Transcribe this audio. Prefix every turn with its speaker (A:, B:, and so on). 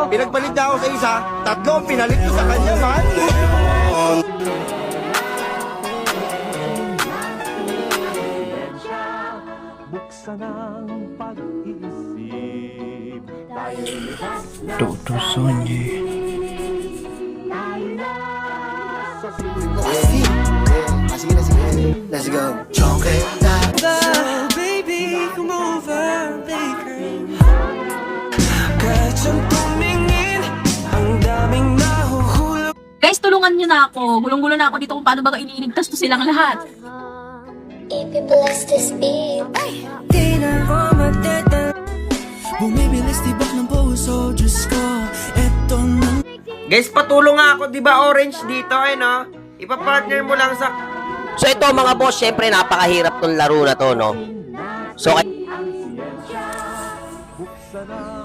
A: Pinagpalit na ako sa isa, tatlo ang pinalit ko sa kanya, man.
B: Buksan ang pag-iisip.
C: Tutusan niya.
A: Sige na, sige. Let's go. Chocolate.
D: Baby, come over, baker. Kahit siyang tumingin, ang daming nahuhulog.
E: Guys, tulungan nyo na ako. Gulong-gulo na ako dito kung paano ba ililigtas to silang lahat.
F: If you bless this beat.
D: Di na ako mateta. Bumibilis tibok ng puso, Diyos ko. Eto na.
G: Guys, patulong nga ako, di ba orange dito, no? Ipapartner mo lang sa...
H: So ito mga boss, syempre napakahirap tong laro na to, no? So
B: Buksan ang